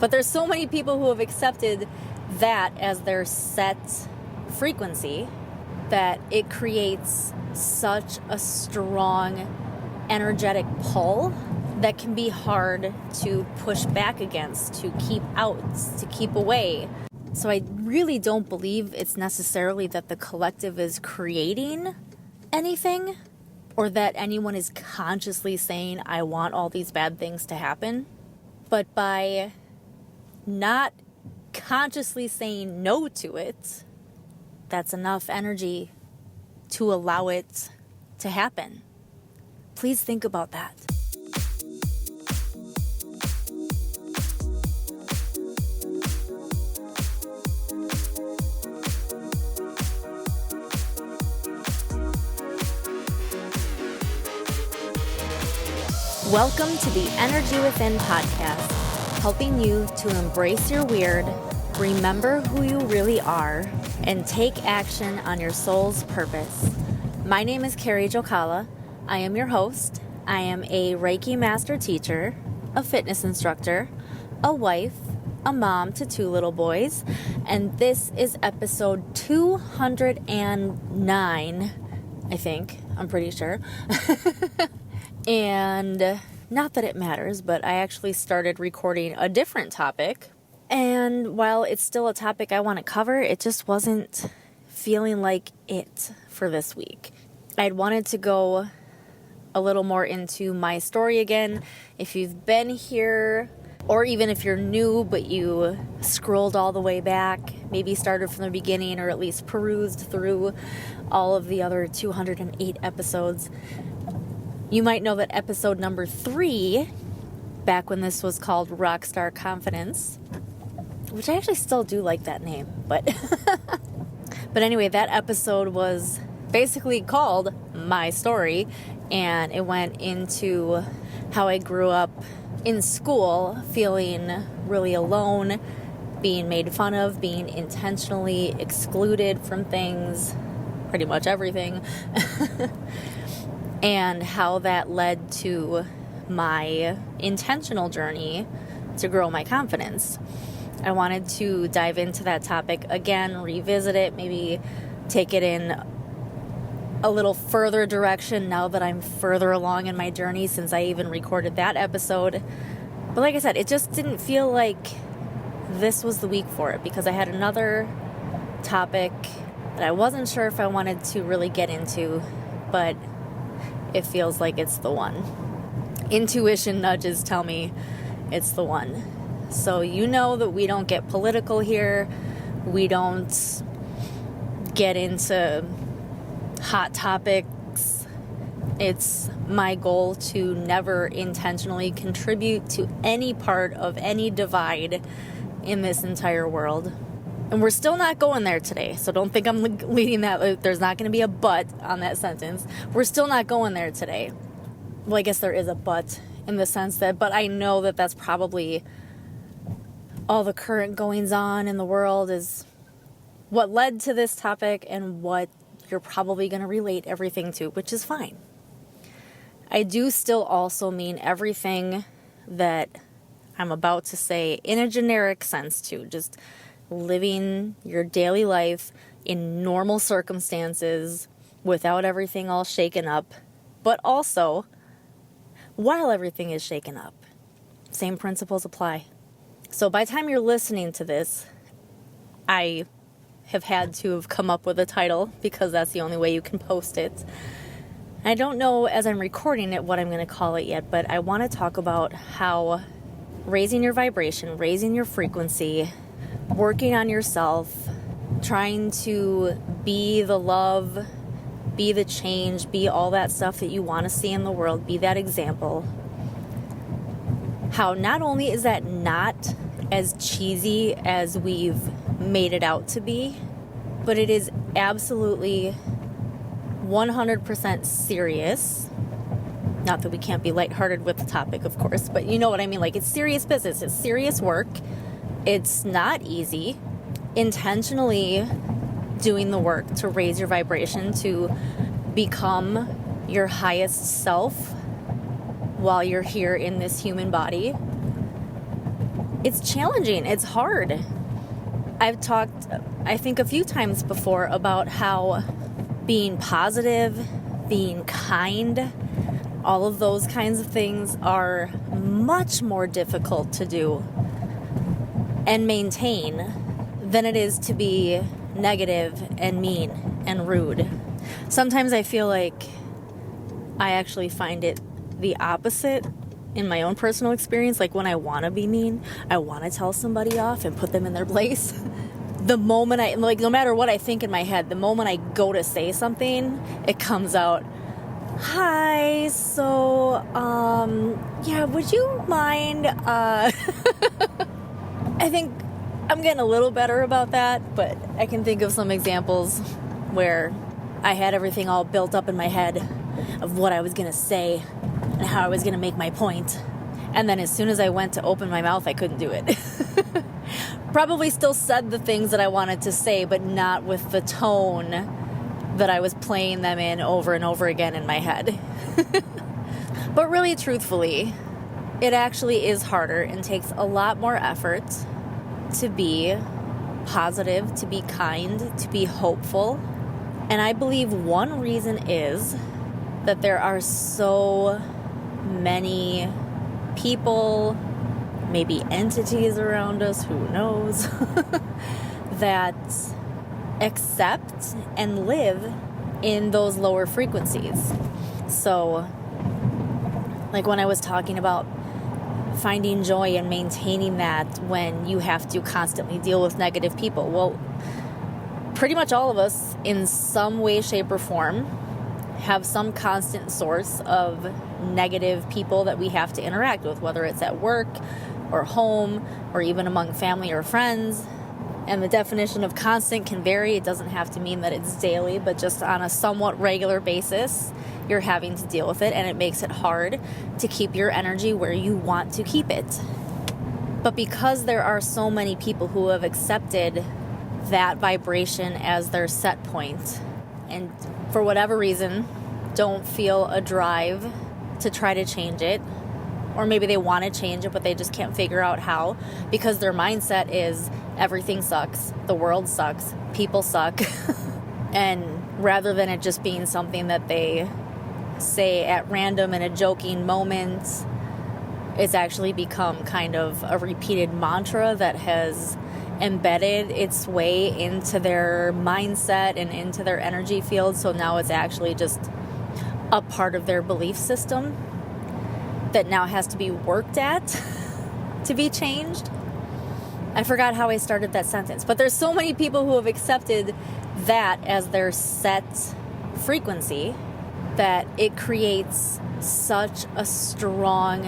But there's so many people who have accepted that as their set frequency that it creates such a strong energetic pull that can be hard to push back against, to keep out, to keep away. So I really don't believe it's necessarily that the collective is creating anything or that anyone is consciously saying, I want all these bad things to happen. But by not consciously saying no to it, that's enough energy to allow it to happen. Please think about that. Welcome to the Energy Within podcast, helping you to embrace your weird, remember who you really are, and take action on your soul's purpose. My name is Carrie Jokala. I am your host. I am a Reiki master teacher, a fitness instructor, a wife, a mom to 2 little boys, and this is episode 209, I think. I'm pretty sure. And not that it matters, but I actually started recording a different topic. And while it's still a topic I want to cover, it just wasn't feeling like it for this week. I'd wanted to go a little more into my story again. If you've been here, or even if you're new, but you scrolled all the way back, maybe started from the beginning, or at least perused through all of the other 208 episodes, you might know that episode number 3, back when this was called Rockstar Confidence, which I actually still do like that name, but anyway, that episode was basically called My Story, and it went into how I grew up in school feeling really alone, being made fun of, being intentionally excluded from things, pretty much everything, and how that led to my intentional journey to grow my confidence. I wanted to dive into that topic again, revisit it, maybe take it in a little further direction now that I'm further along in my journey since I even recorded that episode. But like I said, it just didn't feel like this was the week for it because I had another topic that I wasn't sure if I wanted to really get into, but it feels like it's the one. Intuition nudges tell me it's the one. So you know that we don't get political here. We don't get into hot topics. It's my goal to never intentionally contribute to any part of any divide in this entire world. And we're still not going there today, so don't think I'm leading that. There's not going to be a but on that sentence. We're still not going there today. Well, I guess there is a but in the sense that, but I know that that's probably all the current goings on in the world is what led to this topic and what you're probably going to relate everything to, which is fine. I do still also mean everything that I'm about to say in a generic sense too, just living your daily life in normal circumstances without everything all shaken up, but also while everything is shaken up. Same principles apply. So by the time you're listening to this, I have had to have come up with a title because that's the only way you can post it. I don't know as I'm recording it what I'm going to call it yet, but I want to talk about how raising your vibration, raising your frequency, working on yourself, trying to be the love, be the change, be all that stuff that you want to see in the world, be that example. How not only is that not as cheesy as we've made it out to be, but it is absolutely 100% serious. Not that we can't be lighthearted with the topic, of course, but you know what I mean. Like, it's serious business. It's serious work. It's not easy. Intentionally doing the work to raise your vibration, to become your highest self while you're here in this human body. it's challenging. It's hard. I've talked, I think, a few times before about how being positive, being kind, all of those kinds of things are much more difficult to do and maintain than it is to be negative and mean and rude. Sometimes I feel like I actually find it the opposite in my own personal experience. Like when I want to be mean, I want to tell somebody off and put them in their place. The moment I, like, no matter what I think in my head, the moment I go to say something, it comes out, hi, so, yeah, would you mind, I think I'm getting a little better about that, but I can think of some examples where I had everything all built up in my head of what I was going to say and how I was going to make my point. And then as soon as I went to open my mouth, I couldn't do it. Probably still said the things that I wanted to say, but not with the tone that I was playing them in over and over again in my head. But really, truthfully, it actually is harder and takes a lot more effort to be positive, to be kind, to be hopeful. And I believe one reason is that there are so many people, maybe entities around us, who knows, that accept and live in those lower frequencies. So, like when I was talking about finding joy and maintaining that when you have to constantly deal with negative people, well, pretty much all of us in some way, shape, or form have some constant source of negative people that we have to interact with, whether it's at work or home or even among family or friends. And the definition of constant can vary. It doesn't have to mean that it's daily, but just on a somewhat regular basis, you're having to deal with it, and it makes it hard to keep your energy where you want to keep it. But because there are so many people who have accepted that vibration as their set point, and for whatever reason don't feel a drive to try to change it, or maybe they want to change it but they just can't figure out how, because their mindset is everything sucks, the world sucks, people suck. And rather than it just being something that they say at random in a joking moment, it's actually become kind of a repeated mantra that has embedded its way into their mindset and into their energy field. So now it's actually just a part of their belief system that now has to be worked at to be changed. I forgot how I started that sentence, but there's so many people who have accepted that as their set frequency that it creates such a strong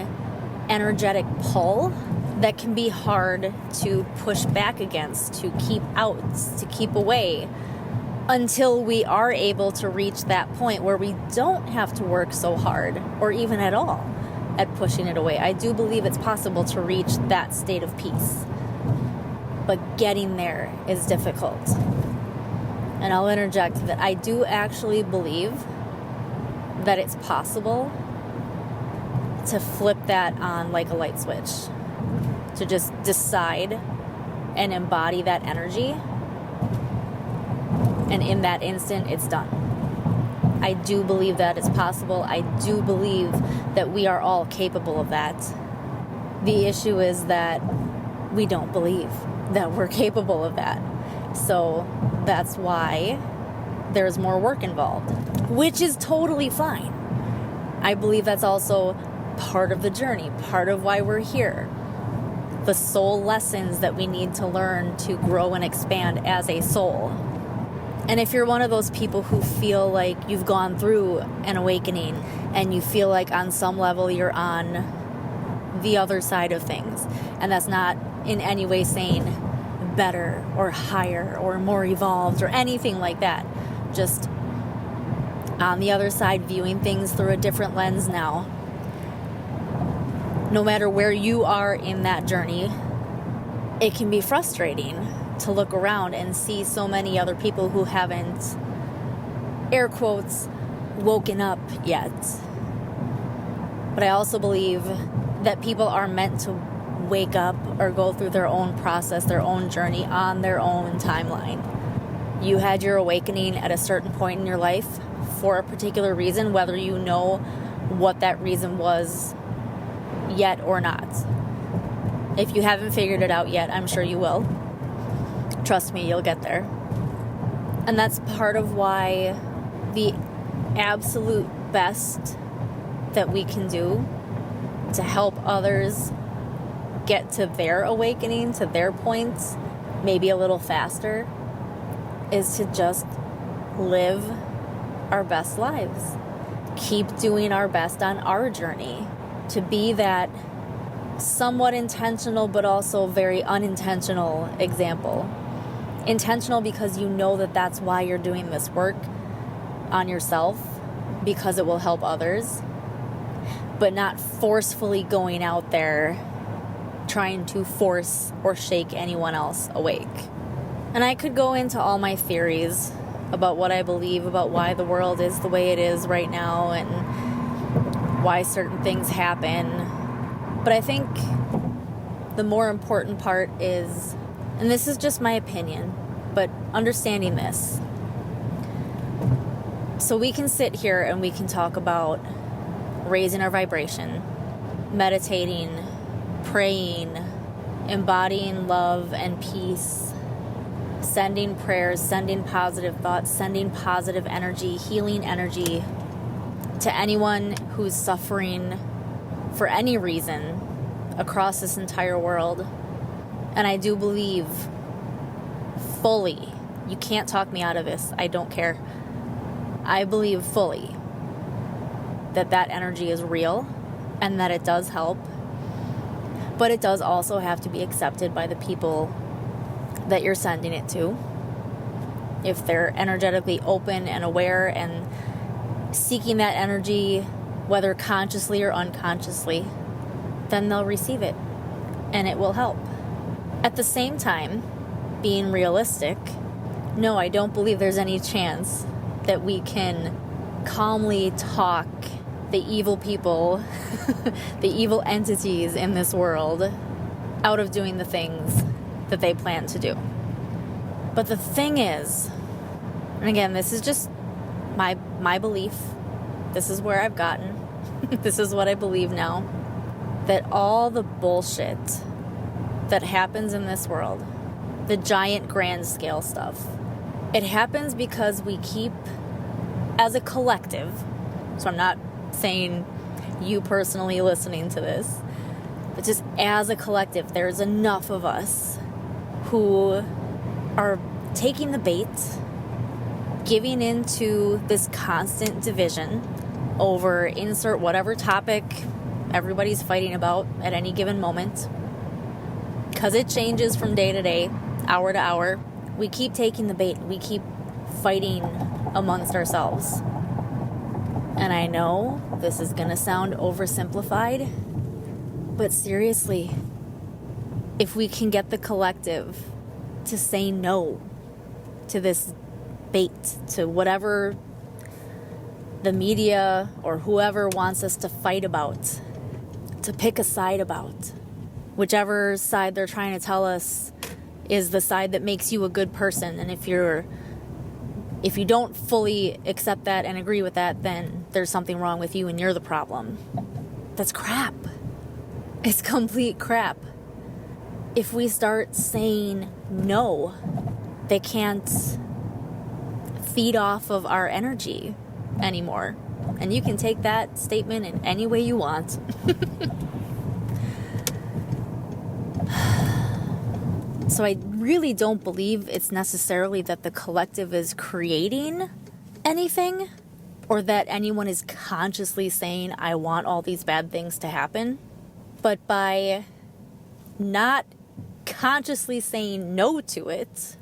energetic pull that can be hard to push back against, to keep out, to keep away, until we are able to reach that point where we don't have to work so hard or even at all at pushing it away. I do believe it's possible to reach that state of peace, but getting there is difficult. And I'll interject that I do actually believe that it's possible to flip that on like a light switch, to just decide and embody that energy, and in that instant it's done. I do believe that it's possible. I do believe that we are all capable of that. The issue is that we don't believe that we're capable of that. So that's why there's more work involved, which is totally fine. I believe that's also part of the journey, part of why we're here. The soul lessons that we need to learn to grow and expand as a soul. And if you're one of those people who feel like you've gone through an awakening and you feel like on some level you're on the other side of things, and that's not in any way saying better or higher or more evolved or anything like that, just on the other side, viewing things through a different lens now. No matter where you are in that journey, it can be frustrating to look around and see so many other people who haven't, air quotes, woken up yet. But I also believe that people are meant to wake up or go through their own process, their own journey on their own timeline. You had your awakening at a certain point in your life for a particular reason, whether you know what that reason was yet or not. If you haven't figured it out yet, I'm sure you will. Trust me, you'll get there. And that's part of why the absolute best that we can do to help others get to their awakening, to their points, maybe a little faster, is to just live our best lives. Keep doing our best on our journey to be that somewhat intentional but also very unintentional example. Intentional because you know that that's why you're doing this work on yourself, because it will help others, but not forcefully going out there trying to force or shake anyone else awake. And I could go into all my theories about what I believe about why the world is the way it is right now and why certain things happen. But I think the more important part is, and this is just my opinion, but understanding this. So we can sit here and we can talk about raising our vibration, meditating, praying, embodying love and peace, sending prayers, sending positive thoughts, sending positive energy, healing energy to anyone who's suffering for any reason across this entire world. And I do believe fully, you can't talk me out of this, I don't care. I believe fully that that energy is real and that it does help. But it does also have to be accepted by the people that you're sending it to. If they're energetically open and aware and seeking that energy, whether consciously or unconsciously, then they'll receive it and it will help. At the same time, being realistic, no, I don't believe there's any chance that we can calmly talk the evil people, the evil entities in this world out of doing the things that they plan to do. But the thing is, and again, this is just my belief, this is where I've gotten, this is what I believe now, that all the bullshit that happens in this world, the giant grand scale stuff, it happens because we keep, as a collective, so I'm not saying you personally listening to this, but just as a collective, there's enough of us who are taking the bait, giving into this constant division over insert whatever topic everybody's fighting about at any given moment. Because it changes from day to day, hour to hour. We keep taking the bait. We keep fighting amongst ourselves. And I know this is going to sound oversimplified, but seriously, if we can get the collective to say no to this bait, to whatever the media or whoever wants us to fight about, to pick a side about, whichever side they're trying to tell us is the side that makes you a good person, and if you don't fully accept that and agree with that, then there's something wrong with you and you're the problem. That's crap. It's complete crap. If we start saying no, they can't feed off of our energy anymore. And you can take that statement in any way you want. So I really don't believe it's necessarily that the collective is creating anything or that anyone is consciously saying, I want all these bad things to happen. But by not consciously saying no to it,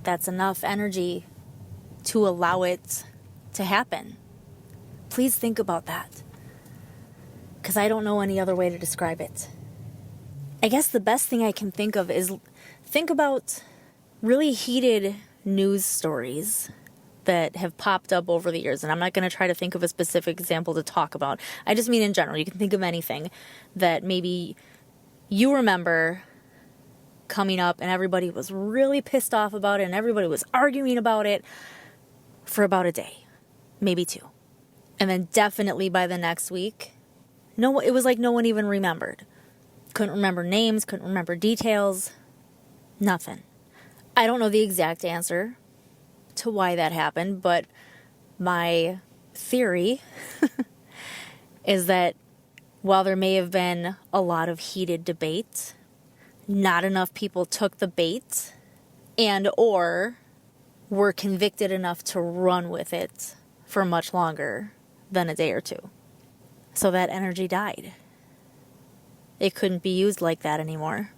that's enough energy to allow it to happen. Please think about that, because I don't know any other way to describe it. I guess the best thing I can think of is think about really heated news stories that have popped up over the years. And I'm not going to try to think of a specific example to talk about. I just mean in general. You can think of anything that maybe You remember coming up and everybody was really pissed off about it and everybody was arguing about it for about a day, maybe 2. And then definitely by the next week, it was like no one even remembered. Couldn't remember names, couldn't remember details, nothing. I don't know the exact answer to why that happened, but my theory is that while there may have been a lot of heated debate, not enough people took the bait and or were convicted enough to run with it for much longer than a day or 2. So that energy died. It couldn't be used like that anymore.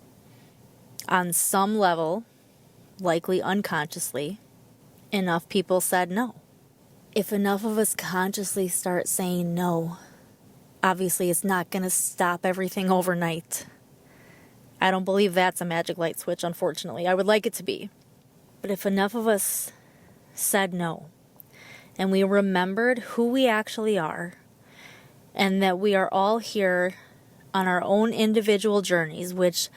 On some level, likely unconsciously, enough people said no. If enough of us consciously start saying no, obviously it's not going to stop everything overnight. I don't believe that's a magic light switch, unfortunately. I would like it to be. But if enough of us said no, and we remembered who we actually are, and that we are all here on our own individual journeys, which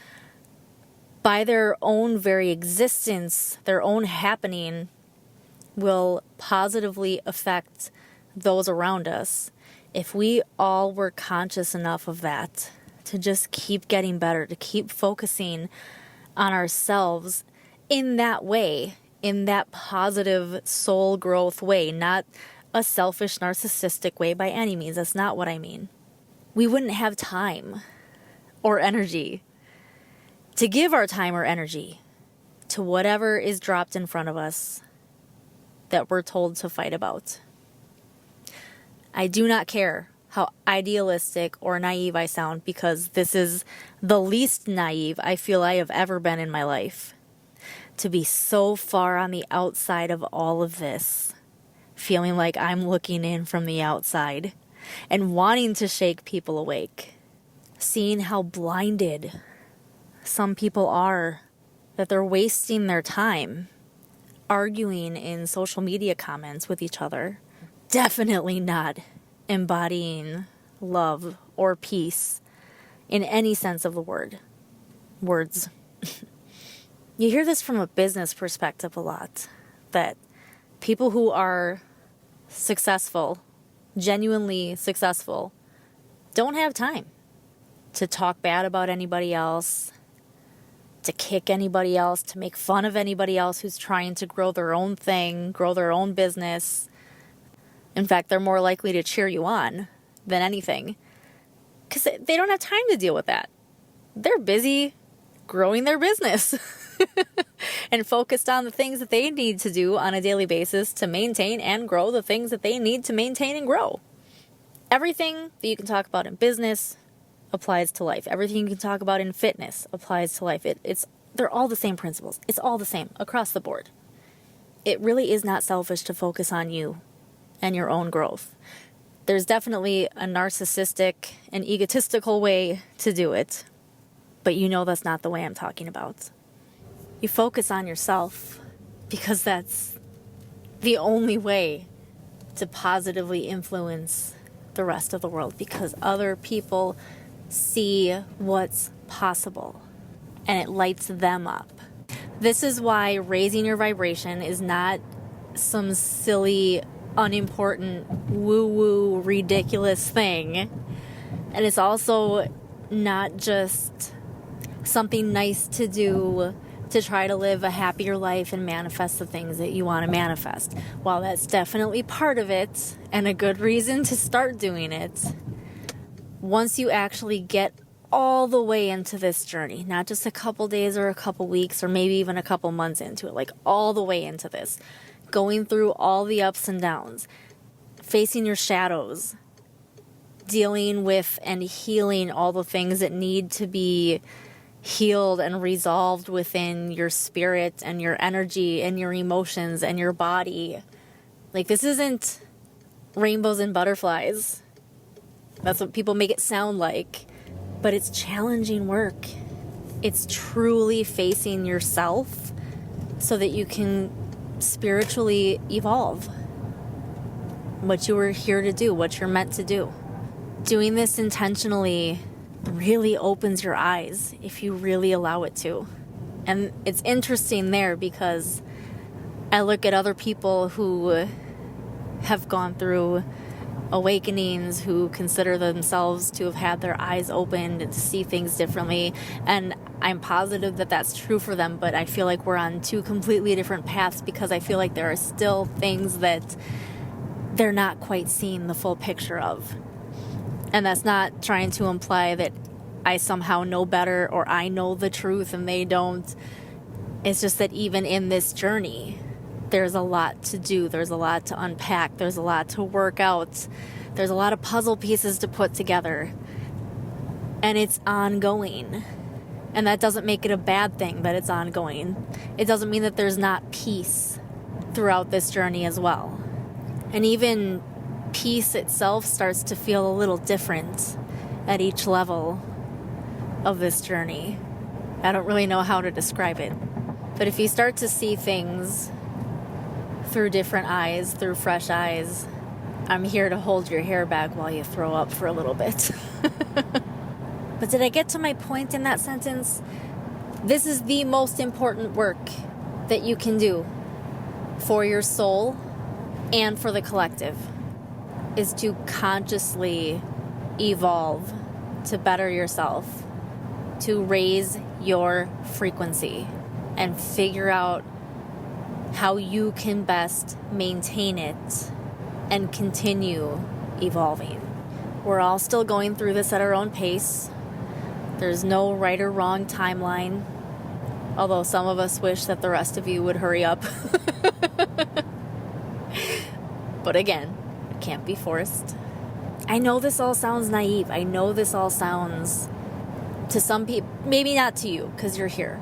by their own very existence, their own happening, will positively affect those around us. If we all were conscious enough of that, to just keep getting better, to keep focusing on ourselves in that way, in that positive soul growth way, not a selfish, narcissistic way by any means. That's not what I mean. We wouldn't have time or energy to give our time or energy to whatever is dropped in front of us that we're told to fight about. I do not care how idealistic or naive I sound, because this is the least naive I feel I have ever been in my life. To be so far on the outside of all of this, feeling like I'm looking in from the outside and wanting to shake people awake, seeing how blinded some people are, that they're wasting their time arguing in social media comments with each other, definitely not embodying love or peace in any sense of the words. You hear this from a business perspective a lot, that people who are successful, genuinely successful, don't have time to talk bad about anybody else, to kick anybody else, to make fun of anybody else who's trying to grow their own thing, grow their own business. In fact, they're more likely to cheer you on than anything, because they don't have time to deal with that. They're busy growing their business and focused on the things that they need to do on a daily basis to maintain and grow the things that they need to maintain and grow. Everything that you can talk about in business applies to life. Everything you can talk about in fitness applies to life. They're all the same principles. It's all the same across the board. It really is not selfish to focus on you and your own growth. There's definitely a narcissistic and egotistical way to do it, but that's not the way I'm talking about. You focus on yourself because that's the only way to positively influence the rest of the world, because other people see what's possible and it lights them up. This is why raising your vibration is not some silly, unimportant, woo-woo, ridiculous thing. And it's also not just something nice to do to try to live a happier life and manifest the things that you want to manifest. While that's definitely part of it and a good reason to start doing it, once you actually get all the way into this journey, not just a couple days or a couple weeks or maybe even a couple months into it, like all the way into this, going through all the ups and downs, facing your shadows, dealing with and healing all the things that need to be healed and resolved within your spirit and your energy and your emotions and your body. Like, this isn't rainbows and butterflies. That's what people make it sound like. But it's challenging work. It's truly facing yourself so that you can spiritually evolve what you were here to do, what you're meant to do. Doing this intentionally really opens your eyes if you really allow it to. And it's interesting there because I look at other people who have gone through awakenings, who consider themselves to have had their eyes opened and to see things differently, and I'm positive that that's true for them, but I feel like we're on two completely different paths because I feel like there are still things that they're not quite seeing the full picture of. And that's not trying to imply that I somehow know better or I know the truth and they don't. It's just that even in this journey, there's a lot to do. There's a lot to unpack. There's a lot to work out. There's a lot of puzzle pieces to put together. And it's ongoing. And that doesn't make it a bad thing that it's ongoing. It doesn't mean that there's not peace throughout this journey as well. And even peace itself starts to feel a little different at each level of this journey. I don't really know how to describe it. But if you start to see things through different eyes, through fresh eyes, I'm here to hold your hair back while you throw up for a little bit. But did I get to my point in that sentence? This is the most important work that you can do for your soul and for the collective, is to consciously evolve, to better yourself, to raise your frequency and figure out how you can best maintain it and continue evolving. We're all still going through this at our own pace. There's no right or wrong timeline, although some of us wish that the rest of you would hurry up. But again, it can't be forced. I know this all sounds naive. I know this all sounds, to some people, maybe not to you because you're here,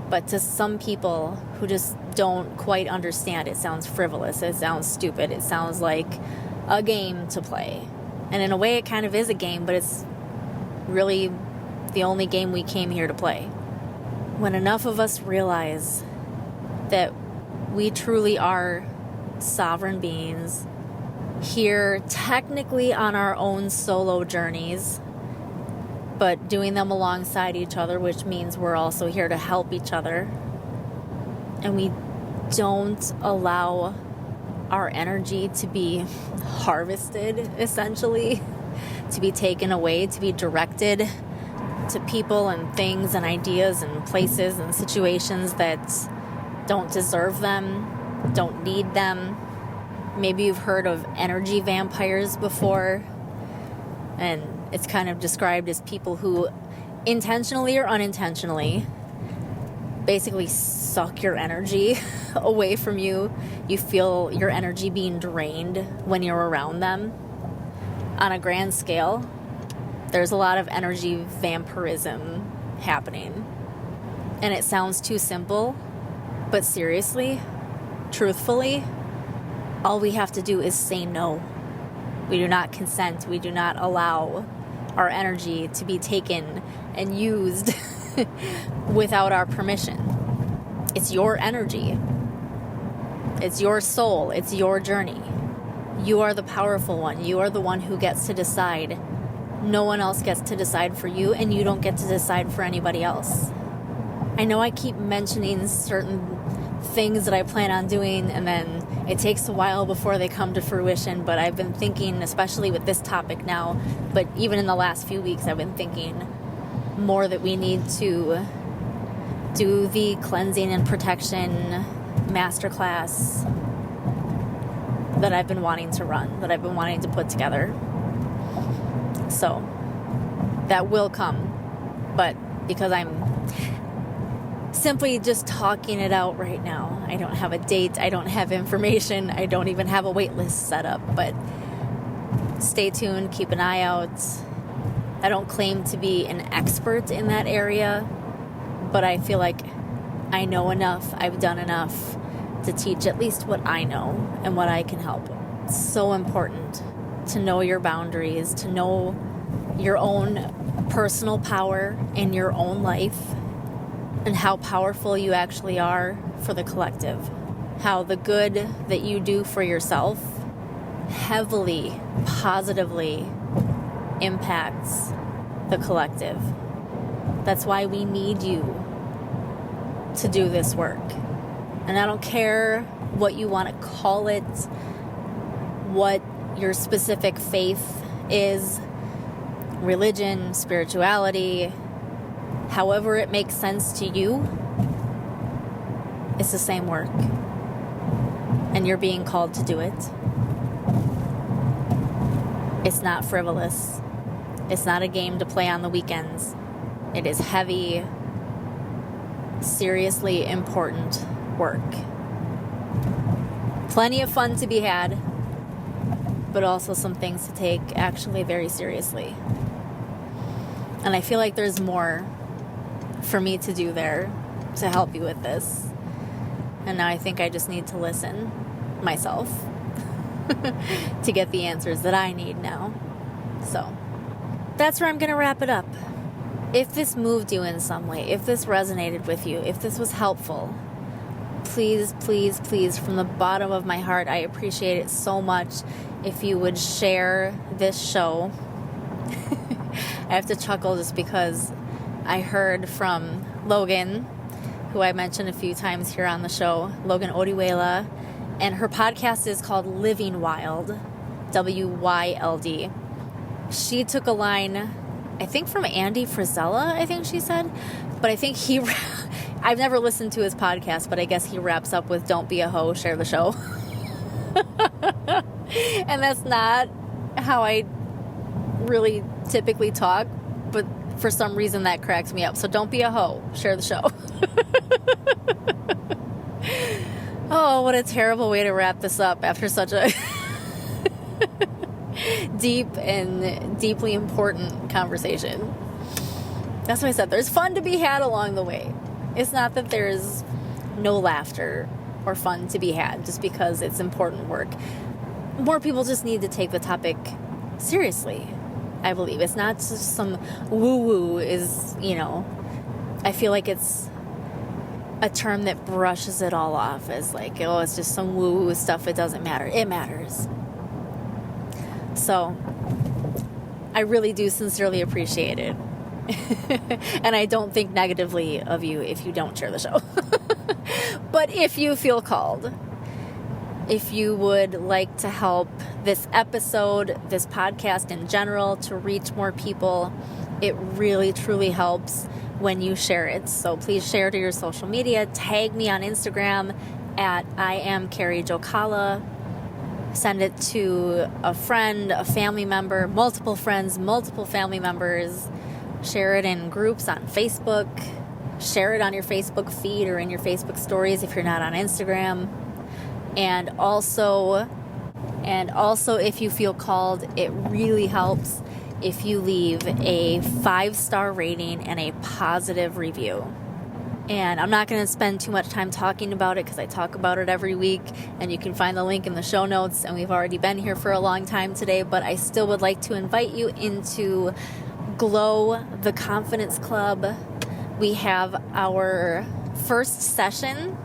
but to some people who just don't quite understand, it sounds frivolous, it sounds stupid, it sounds like a game to play. And in a way it kind of is a game, but it's really the only game we came here to play. When enough of us realize that we truly are sovereign beings, here technically on our own solo journeys, but doing them alongside each other, which means we're also here to help each other. And we don't allow our energy to be harvested, essentially, to be taken away, to be directed to people and things and ideas and places and situations that don't deserve them, don't need them. Maybe you've heard of energy vampires before, and it's kind of described as people who intentionally or unintentionally basically suck your energy away from you. You feel your energy being drained when you're around them. On a grand scale, there's a lot of energy vampirism happening. And it sounds too simple, but seriously, truthfully, all we have to do is say no. We do not consent. We do not allow our energy to be taken and used without our permission. It's your energy. It's your soul. It's your journey. You are the powerful one. You are the one who gets to decide. No one else gets to decide for you, and you don't get to decide for anybody else. I know I keep mentioning certain things that I plan on doing, and then it takes a while before they come to fruition, but I've been thinking, especially with this topic now, but even in the last few weeks, I've been thinking more that we need to do the cleansing and protection masterclass that I've been wanting to run, that I've been wanting to put together. So that will come, but because I'm simply just talking it out right now, I don't have a date, I don't have information, I don't even have a wait list set up, but stay tuned, keep an eye out. I don't claim to be an expert in that area, but I feel like I know enough, I've done enough to teach at least what I know and what I can help. It's so important to know your boundaries, to know your own personal power in your own life, and how powerful you actually are for the collective. How the good that you do for yourself heavily, positively impacts the collective. That's why we need you to do this work. And I don't care what you want to call it, what your specific faith is, religion, spirituality, however it makes sense to you, it's the same work. And you're being called to do it. It's not frivolous. It's not a game to play on the weekends. It is heavy, seriously important work. Plenty of fun to be had, but also some things to take actually very seriously. And I feel like there's more for me to do there to help you with this. And now I think I just need to listen myself to get the answers that I need now. So that's where I'm going to wrap it up. If this moved you in some way, if this resonated with you, if this was helpful, please, please, please, from the bottom of my heart, I appreciate it so much if you would share this show. I have to chuckle just because I heard from Logan, who I mentioned a few times here on the show, Logan Odiwela, and her podcast is called Living Wild, WYLD. She took a line, I think from Andy Frisella, I think she said, but I think I've never listened to his podcast, but I guess he wraps up with, don't be a hoe, share the show. And that's not how I really typically talk, but for some reason that cracks me up. So don't be a hoe, share the show. Oh, what a terrible way to wrap this up after such a deep and deeply important conversation. That's what I said. There's fun to be had along the way. It's not that there's no laughter or fun to be had just because it's important work. More people just need to take the topic seriously, I believe. It's not just some woo-woo is, I feel like it's a term that brushes it all off as like, oh, it's just some woo-woo stuff. It doesn't matter. It matters. So I really do sincerely appreciate it. And I don't think negatively of you if you don't share the show. But if you feel called, if you would like to help this episode, this podcast in general, to reach more people, it really, truly helps when you share it. So please share to your social media. Tag me on Instagram at I am Carrie Jokala. Send it to a friend, a family member, multiple friends, multiple family members. Share it in groups on Facebook. Share it on your Facebook feed or in your Facebook stories if you're not on Instagram. And also, if you feel called, it really helps if you leave a 5-star rating and a positive review. And I'm not going to spend too much time talking about it because I talk about it every week, and you can find the link in the show notes, and we've already been here for a long time today, but I still would like to invite you into Glow, the Confidence Club. We have our first session.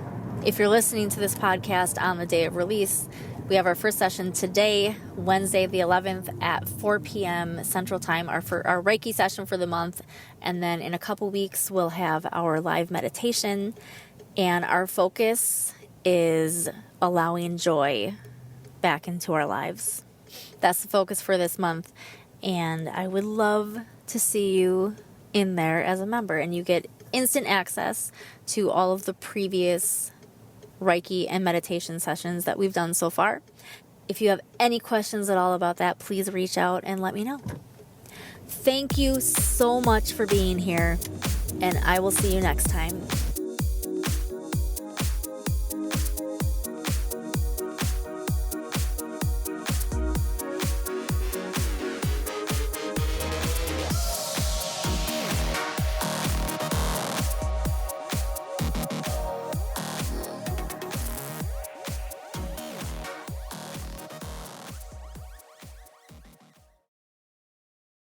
If you're listening to this podcast on the day of release, we have our first session today, Wednesday the 11th at 4 p.m. Central Time, our Reiki session for the month. And then in a couple weeks, we'll have our live meditation. And our focus is allowing joy back into our lives. That's the focus for this month. And I would love to see you in there as a member. And you get instant access to all of the previous Reiki and meditation sessions that we've done so far. If you have any questions at all about that, please reach out and let me know. Thank you so much for being here, and I will see you next time.